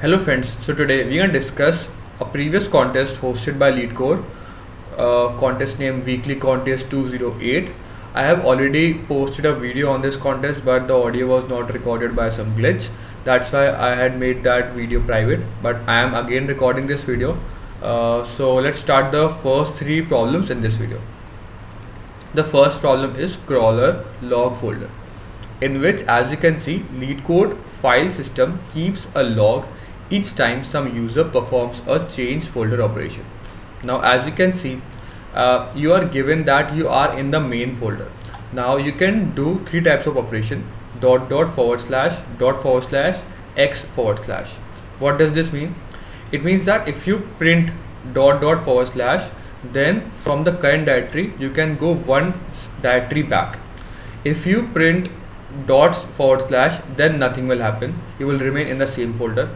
Hello friends, so today we're going to discuss a previous contest hosted by LeetCode, contest named Weekly Contest 208. I have already posted a video on this contest, but the audio was not recorded by some glitch. That's why I had made that video private, but I am again recording this video. So let's start the first three problems in this video. The first problem is crawler log folder, in which, as you can see, LeetCode file system keeps a log each time some user performs a change folder operation. Now, as you can see, you are given that you are in the main folder. Now you can do three types of operation: dot dot forward slash x forward slash. What does this mean? It means that if you print dot dot forward slash, then from the current directory you can go one directory back. If you print dots forward slash, then nothing will happen, you will remain in the same folder.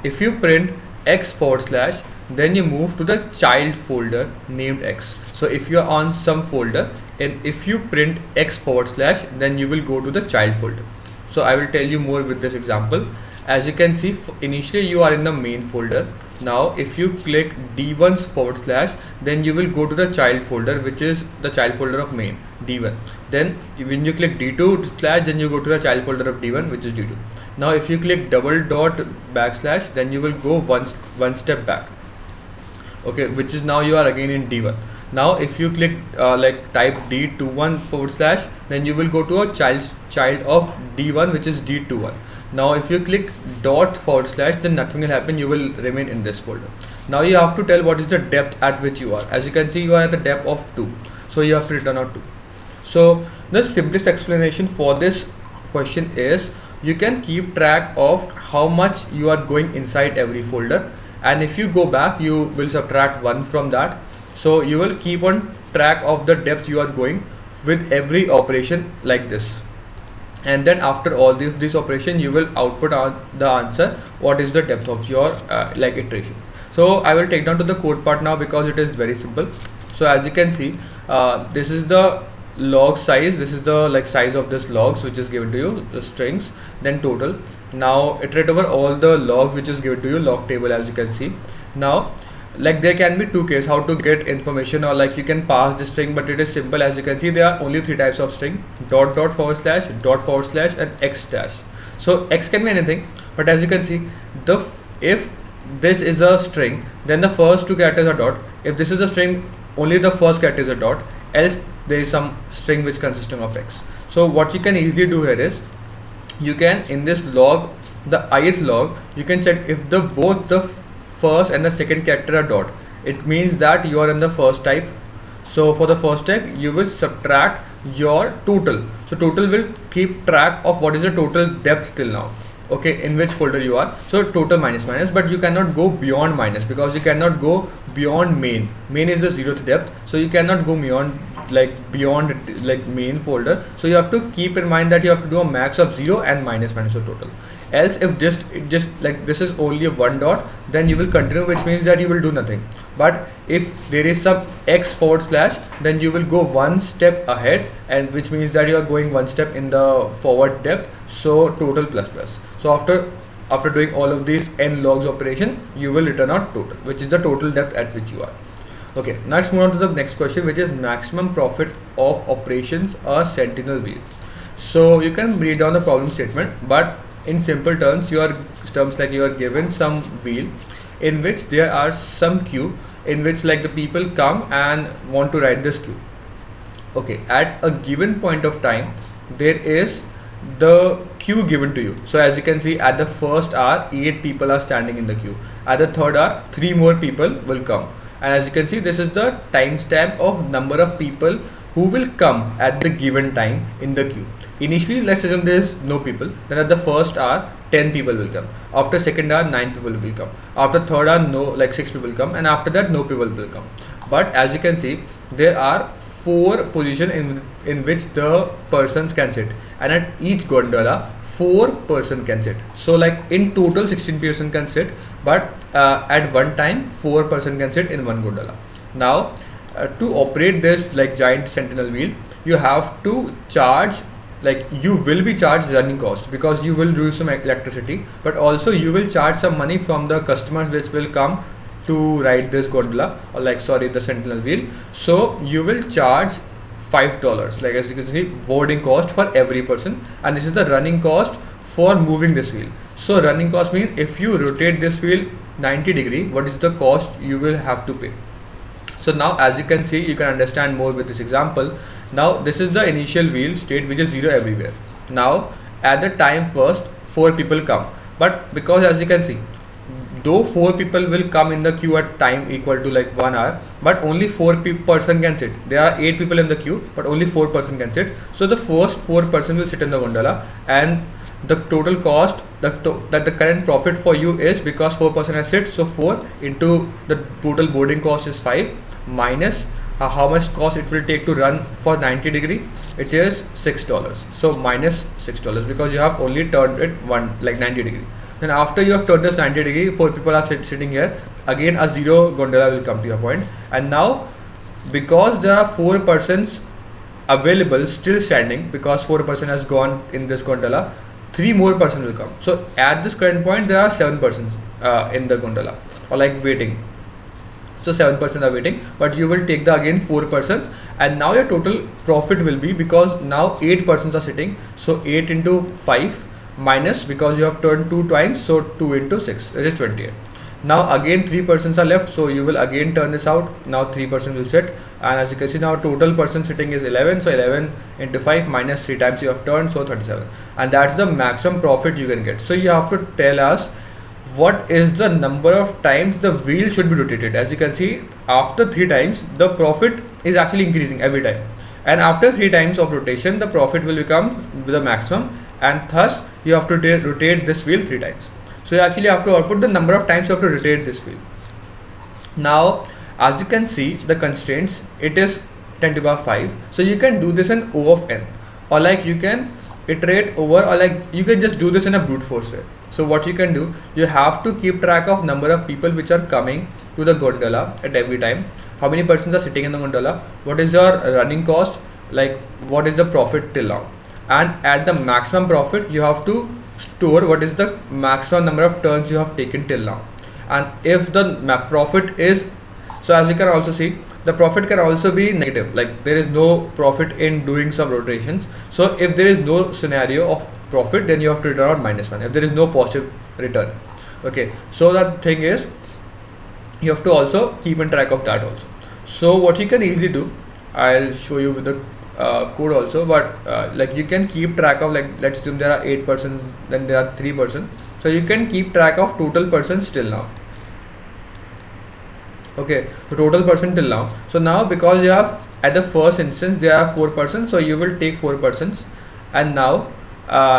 If you print x forward slash, then you move to the child folder named x. So if you are on some folder and if you print x forward slash, then you will go to the child folder. So I will tell you more with this example. As you can see, initially you are in the main folder. Now if you click d1 forward slash, then you will go to the child folder, which is the child folder of main, d1. Then when you click d2 slash, then you go to the child folder of d1, which is d2. Now if you click double dot backslash, then you will go one step back, okay, which is now you are again in d1. Now if you click type d21 forward slash, then you will go to a child of d1, which is d21. Now if you click dot forward slash, then nothing will happen, you will remain in this folder. Now you have to tell what is the depth at which you are. As you can see, you are at the depth of 2, so you have to return out 2. So the simplest explanation for this question is, you can keep track of how much you are going inside every folder, and if you go back, you will subtract 1 from that. So you will keep on track of the depth you are going with every operation like this, and then after all this operation, you will output the answer what is the depth of your iteration. So I will take down to the code part now because it is very simple. So as you can see, this is the log size, this is the size of this logs which is given to you, the strings, then total. Now iterate over all the logs which is given to you, log table, as you can see. Now there can be two cases how to get information, or you can pass the string, but it is simple. As you can see, there are only three types of string: dot dot forward slash and x dash. So x can be anything, but as you can see, if this is a string, then the first two characters are dot. If this is a string, only the first character is a dot, else there is some string which consisting of x. So what you can easily do here is, you can, in this log, the ith log, you can check if both the first and the second character are dot. It means that you are in the first type. So for the first type, you will subtract your total. So total will keep track of what is the total depth till now, okay, in which folder you are. So total minus, but you cannot go beyond minus, because you cannot go beyond main. Main is the 0th depth, so you cannot go beyond main folder. So you have to keep in mind that you have to do a max of 0 and minus of total. Else if just this is only a one dot, then you will continue, which means that you will do nothing. But if there is some x forward slash, then you will go one step ahead, and which means that you are going one step in the forward depth. So total plus. So after doing all of these n logs operation, you will return out total, which is the total depth at which you are. Okay, now let's move on to the next question, which is maximum profit of operations a sentinel wheel. So you can read down the problem statement, but in simple terms, you are given some wheel in which there are some queue, in which the people come and want to write this queue. Okay, at a given point of time, there is the queue given to you. So as you can see, at the first hour, 8 people are standing in the queue. At the third hour, 3 more people will come. And as you can see, this is the timestamp of number of people who will come at the given time in the queue. Initially, let's assume there is no people. Then at the first hour, 10 people will come. After second hour, 9 people will come. After third hour, 6 people will come. And after that, no people will come. But as you can see, there are 4 positions in which the persons can sit. And at each gondola, 4 person can sit. So in total 16 person can sit, but at one time 4 person can sit in one gondola. Now to operate this giant sentinel wheel, you have to charge like you will be charged running costs because you will use some electricity, but also you will charge some money from the customers which will come to ride this gondola, or like, sorry, the sentinel wheel. So you will charge $5, like as you can see, boarding cost for every person, and this is the running cost for moving this wheel. So running cost means if you rotate this wheel 90 degree, what is the cost you will have to pay. So now as you can see, you can understand more with this example. Now this is the initial wheel state which is 0 everywhere. Now at the time first 4 people come, but because as you can see, though 4 people will come in the queue at time equal to like 1 hour, but only 4 person can sit. There are 8 people in the queue, but only 4 person can sit. So the first 4 person will sit in the gondola, and the total cost that the current profit for you is, because 4 person has sit, so 4 into the total boarding cost is 5 minus how much cost it will take to run for 90 degree, it is $6. So minus $6 because you have only turned it 90 degree. Then after you have turned this 90 degree, 4 people are sitting here, again a 0 gondola will come to your point. And now because there are 4 persons available still standing, because 4 person has gone in this gondola, 3 more person will come. So at this current point there are 7 persons in the gondola, or like waiting. So 7 persons are waiting, but you will take the again 4 persons, and now your total profit will be, because now 8 persons are sitting, so 8 into 5 minus, because you have turned 2 times, so 2 into 6, it is 28. Now again 3 persons are left, so you will again turn this out. Now 3 persons will sit, and as you can see now total person sitting is 11, so 11 into 5 minus 3 times you have turned, so 37, and that's the maximum profit you can get. So you have to tell us what is the number of times the wheel should be rotated. As you can see, after 3 times the profit is actually increasing every time, and after 3 times of rotation the profit will become the maximum, and thus you have to rotate this wheel 3 times. So you actually have to output the number of times you have to rotate this wheel. Now as you can see, the constraints, it is 10 to the power 5, so you can do this in O of n, or like you can iterate over, or like you can just do this in a brute force way. So what you can do, you have to keep track of number of people which are coming to the gondola at every time, how many persons are sitting in the gondola, what is your running cost, like what is the profit till now, and at the maximum profit you have to store what is the maximum number of turns you have taken till now. And if the profit is, so as you can also see, the profit can also be negative, like there is no profit in doing some rotations. So if there is no scenario of profit, then you have to return out -1 if there is no positive return. Okay, so that thing is, you have to also keep in track of that also. So what you can easily do, I'll show you with the code also, but like you can keep track of, like let's assume there are 8 persons, then there are 3 persons, so you can keep track of total persons till now. Okay, so total person till now. So now because you have, at the first instance there are 4 persons, so you will take 4 persons, and now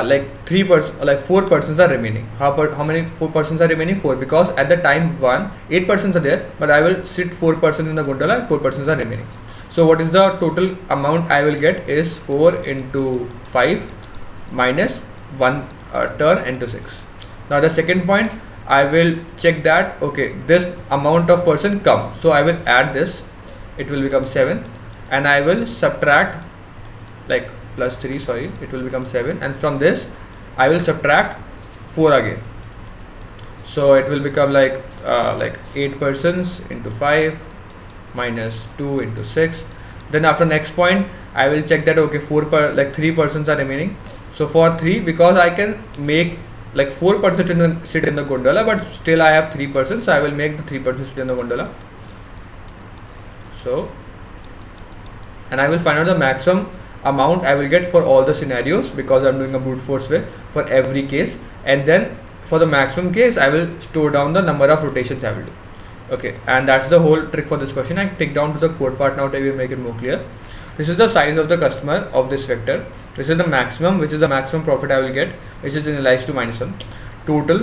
like 4 persons are remaining. How many 4 persons are remaining? 4, because at the time 1, 8 persons are there, but I will sit 4 persons in the gondola and 4 persons are remaining. So what is the total amount I will get is 4 into 5 minus 1 turn into 6. Now the second point, I will check that, okay, this amount of person come, so I will add this, it will become 7, and I will subtract, like plus 3, sorry, it will become 7, and from this I will subtract 4 again, so it will become like 8 persons into 5 minus 2 into 6. Then after next point I will check that, okay, 3 persons are remaining, so for 3, because I can make like 4 persons sit in the gondola, but still I have 3 persons, so I will make the 3 persons sit in the gondola. So, and I will find out the maximum amount I will get for all the scenarios, because I am doing a brute force way for every case, and then for the maximum case I will store down the number of rotations I will do. Okay, and that's the whole trick for this question. I take down to the code part now to make it more clear. This is the size of the customer of this vector. This is the maximum, which is the maximum profit I will get, which is initialized to -1. Total,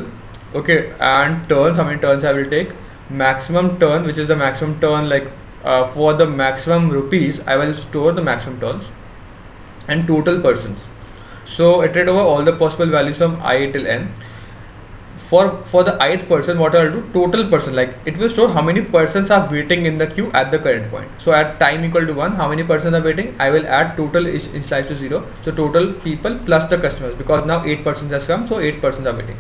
okay, and turns, how many turns I will take. Maximum turn, which is the maximum turn, like for the maximum rupees I will store the maximum turns, and total persons. So iterate over all the possible values from I till n. for the ith person, what I'll do, total person, like it will store how many persons are waiting in the queue at the current point. So at time equal to 1, how many persons are waiting, I will add total is initialized to 0, so total people plus the customers, because now 8 persons has come, so 8 persons are waiting,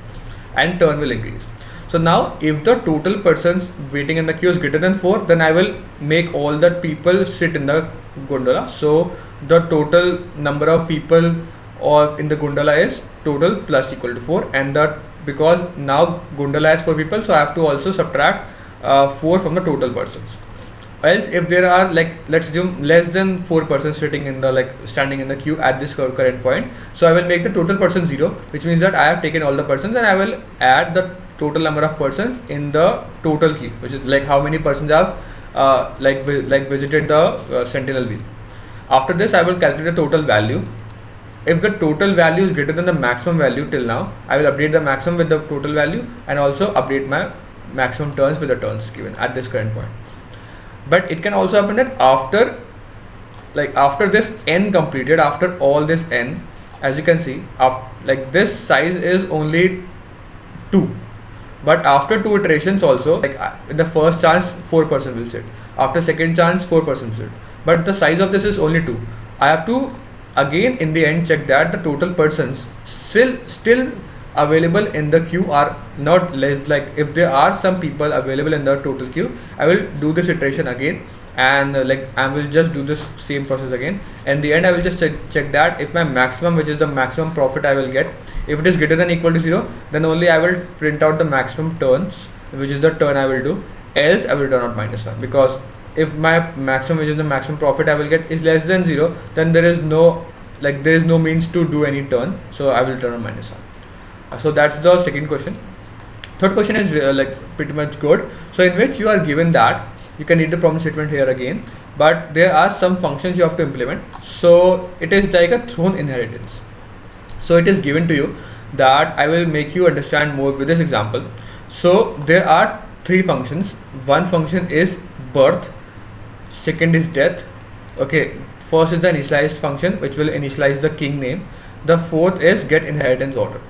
and turn will increase. So now if the total persons waiting in the queue is greater than 4, then I will make all the people sit in the gondola. So the total number of people or in the gondola is total plus equal to 4, and that because now gondola has 4 people, so I have to also subtract 4 from the total persons. Else if there are, like, let's assume less than 4 persons sitting in the, like, standing in the queue at this current point, so I will make the total person 0, which means that I have taken all the persons, and I will add the total number of persons in the total queue, which is like how many persons have visited the sentinel wheel. After this, I will calculate the total value. If the total value is greater than the maximum value till now, I will update the maximum with the total value, and also update my maximum turns with the turns given at this current point. But it can also happen that after this n completed, after all this n, as you can see, like this size is only 2, but after 2 iterations also, like in the first chance 4 person will sit, after second chance 4 person will sit, but the size of this is only 2. I have to again in the end check that the total persons still available in the queue are not less, like if there are some people available in the total queue, I will do this iteration again, and I will just do this same process again. In the end, I will just check that if my maximum, which is the maximum profit I will get, if it is greater than equal to 0, then only I will print out the maximum turns, which is the turn I will do, else I will turn out -1, because if my maximum, which is the maximum profit I will get, is less than 0, then there is no means to do any turn, so I will turn on -1. So that's the second question. Third question is pretty much good. So in which you are given that you can read the problem statement here again, but there are some functions you have to implement. So it is like a throne inheritance. So it is given to you that I will make you understand more with this example. So there are 3 functions. One function is birth, second is death. Okay, first is the initialized function, which will initialize the king name. The fourth is get inheritance order.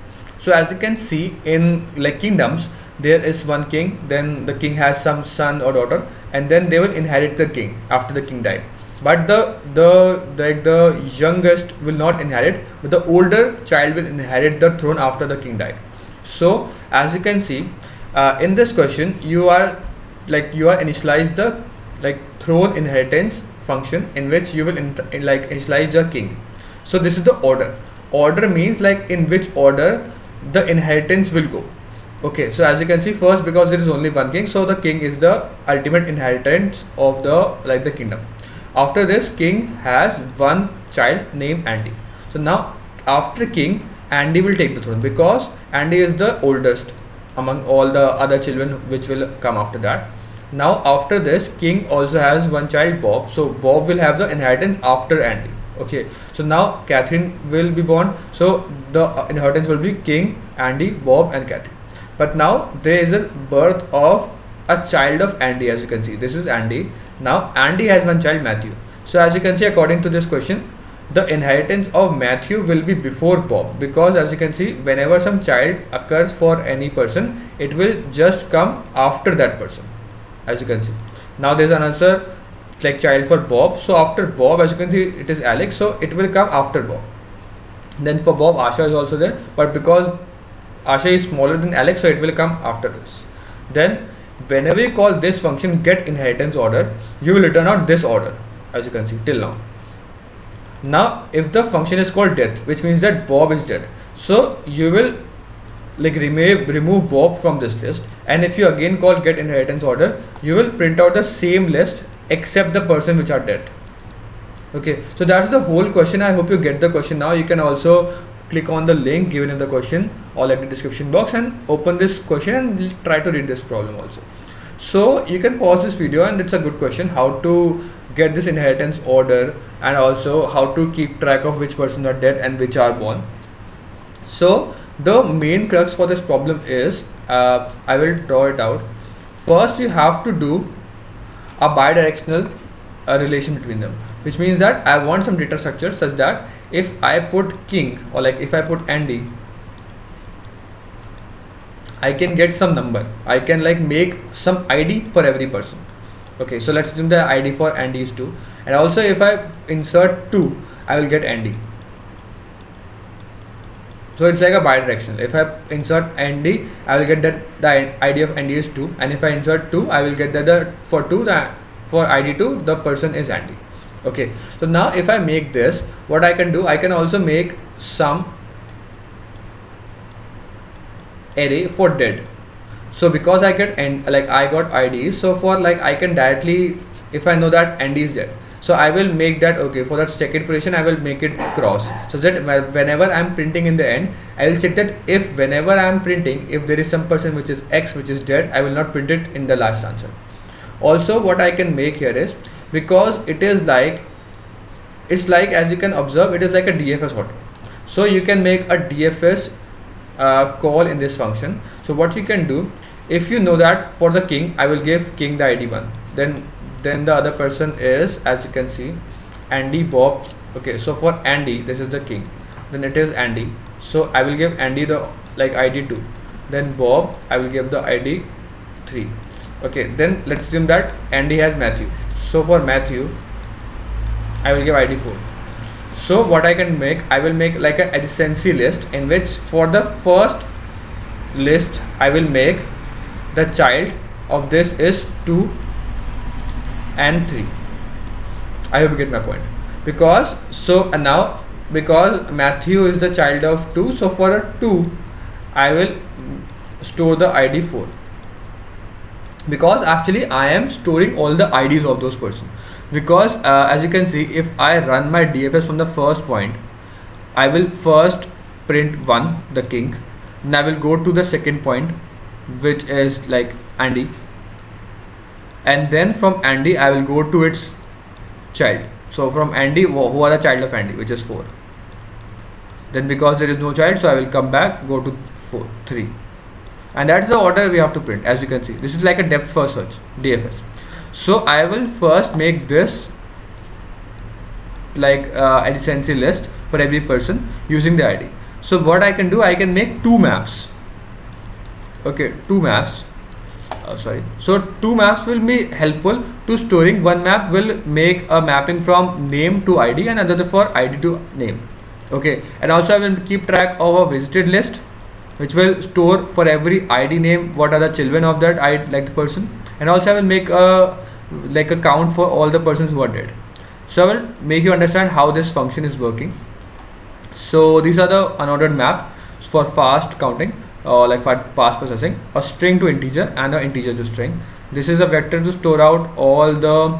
So as you can see in like kingdoms, there is one king, then the king has some son or daughter, and then they will inherit the king after the king died. But the youngest will not inherit, but the older child will inherit the throne after the king died. So as you can see in this question, you are initialize the throne inheritance function, in which you will initialize the king. So this is the order. Order means like in which order the inheritance will go. Okay, so as you can see, first, because there is only one king, so the king is the ultimate inheritance of the kingdom. After this, king has one child named Andy. So now after king, Andy will take the throne, because Andy is the oldest among all the other children which will come after that. Now after this, king also has one child, Bob, so Bob will have the inheritance after Andy. Okay, so now Catherine will be born, so the inheritance will be king, Andy, Bob and Catherine. But now there is a birth of a child of Andy. As you can see, this is Andy. Now Andy has one child, Matthew. So as you can see, according to this question, the inheritance of Matthew will be before Bob, because as you can see, whenever some child occurs for any person, it will just come after that person. As you can see, now there is another child for Bob, so after Bob, as you can see, it is Alex, so it will come after Bob. Then for Bob, Asha is also there, but because Asha is smaller than Alex, so it will come after this. Then whenever you call this function get inheritance order, you will return out this order, as you can see till now. Now if the function is called death, which means that Bob is dead, so you will remove Bob from this list, and if you again call get inheritance order, you will print out the same list except the person which are dead. Okay, so that's the whole question. I hope you get the question now. You can also click on the link given in the question or the description box and open this question and try to read this problem also. So you can pause this video, and it's a good question, how to get this inheritance order, and also how to keep track of which persons are dead and which are born. So the main crux for this problem is, I will draw it out. First, you have to do a bidirectional relation between them, which means that I want some data structure such that if I put king, or if I put Andy, I can get some number. I can like make some ID for every person. Okay, so let's assume the ID for Andy is 2, and also if I insert 2, I will get Andy. So it's like a bidirectional. If I insert Andy, I will get that the ID of Andy is 2, and if I insert 2, I will get that the for 2 the for ID 2 the person is Andy. Okay, so now if I make this, what I can do, I can also make some array for dead. So because I get I got IDs, so for like I can directly, if I know that Andy is dead, so I will make that, okay, for that second position I will make it cross, so that whenever I'm printing in the end, I will check that if whenever I'm printing, if there is some person which is X which is dead, I will not print it in the last answer. Also what I can make here is, because it is like, it's like, as you can observe, it is like a DFS order. So you can make a DFS call in this function. So what you can do, if you know that for the king, I will give king the ID 1, then the other person is, as you can see, Andy, Bob. Okay, so for Andy, this is the king, then it is Andy, so I will give Andy the like ID 2, then Bob I will give the ID 3. Okay, then let's assume that Andy has Matthew, so for Matthew I will give ID 4. So what I can make, I will make like a adjacency list, in which for the first list I will make the child of this is 2 and 3. I hope you get my point. Because so now, because Matthew is the child of 2, so for a 2 I will store the ID 4, because actually I am storing all the IDs of those persons. Because as you can see, if I run my DFS from the first point, I will first print 1, the king, then I will go to the second point, which is like Andy, and then from Andy I will go to its child. So from Andy, who are the child of Andy, which is 4. Then because there is no child, so I will come back, go to 3, and that's the order we have to print. As you can see, this is like a depth first search, DFS. So I will first make this like adjacency list for every person using the ID. So what I can do, I can make 2 maps. Okay, 2 maps. So 2 maps will be helpful to storing. One map will make a mapping from name to ID, and another for ID to name. Okay, and also I will keep track of a visited list, which will store for every ID name what are the children of that ID, like the person, and also I will make a like a count for all the persons who are dead. So I will make you understand how this function is working. So these are the unordered map for fast counting, like for fast processing, a string to integer and an integer to string. This is a vector to store out all the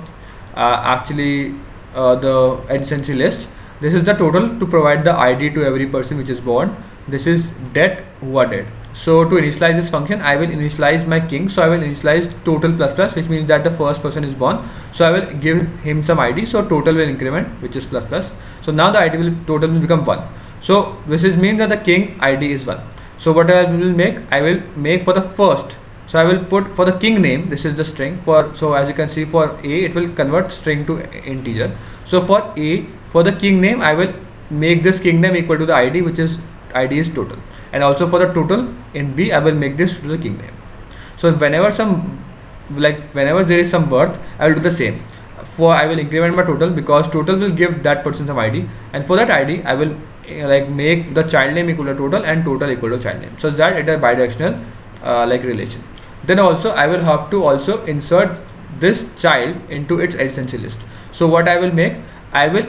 the adjacency list. This is the total to provide the ID to every person which is born. This is dead, who are dead. So to initialize this function, I will initialize my king. So I will initialize total plus plus, which means that the first person is born. So I will give him some ID. So total will increment, which is plus plus. So now the ID will total will become 1. So this is means that the king ID is 1. So what I will make, I will make for the first. So I will put for the king name, this is the string for, so as you can see for A, it will convert string to integer. So for A, for the king name, I will make this king name equal to the ID, which is ID is total. And also for the total in B, I will make this to the king name. So whenever whenever there is some birth, I will do the same. For I will increment my total, because total will give that person some ID, and for that ID I will make the child name equal to total and total equal to child name, so that it is a bidirectional relation. Then also I will have to also insert this child into its adjacency list. So what I will make, I will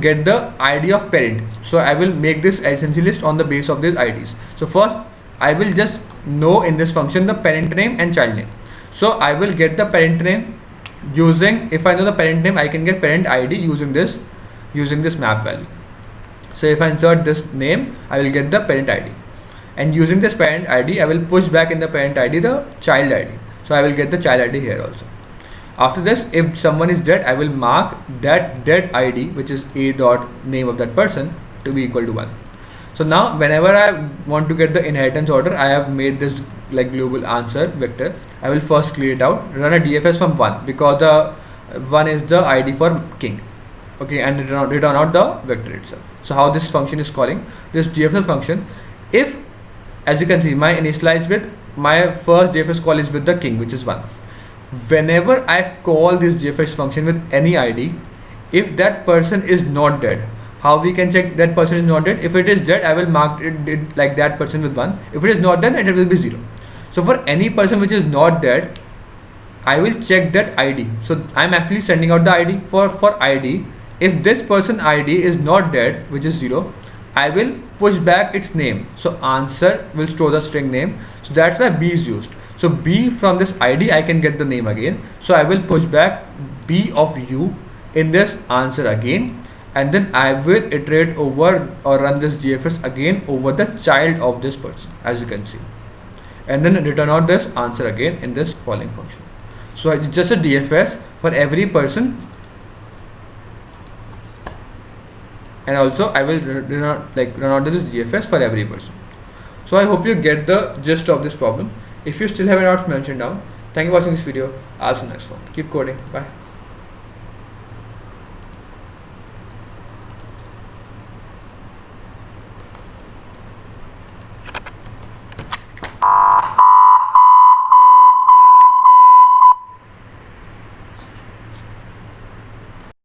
get the ID of parent. So I will make this adjacency list on the base of these IDs. So first I will just know in this function the parent name and child name. So I will get the parent name using, if I know the parent name, I can get parent ID using this map value. So if I insert this name, I will get the parent ID, and using this parent ID I will push back in the parent ID the child ID. So I will get the child ID here also. After this, if someone is dead, I will mark that dead ID, which is A dot name of that person, to be equal to 1. So now whenever I want to get the inheritance order, I have made this global answer vector. I will first clear it out, run a DFS from 1, because the 1 is the ID for king. Okay, and return out the vector itself. So how this function is calling, this DFS function, if as you can see, my initialize with my first JFS call is with the king, which is 1. Whenever I call this JFS function with any ID, if that person is not dead, how we can check that person is not dead? If it is dead, I will mark it like that person with 1. If it is not dead, then it will be 0. So for any person which is not dead, I will check that ID. So I'm actually sending out the ID for ID. If this person ID is not dead, which is 0, I will push back its name. So answer will store the string name. So that's why B is used. So B, from this ID I can get the name again. So I will push back B of U in this answer again, and then I will iterate over or run this JFS again over the child of this person, as you can see, and then return out this answer again in this following function. So it's just a DFS for every person, and also I will run out this DFS for every person. So I hope you get the gist of this problem. If you still have any doubts, mention down. Thank you for watching this video. I'll see you next one. Keep coding. Bye.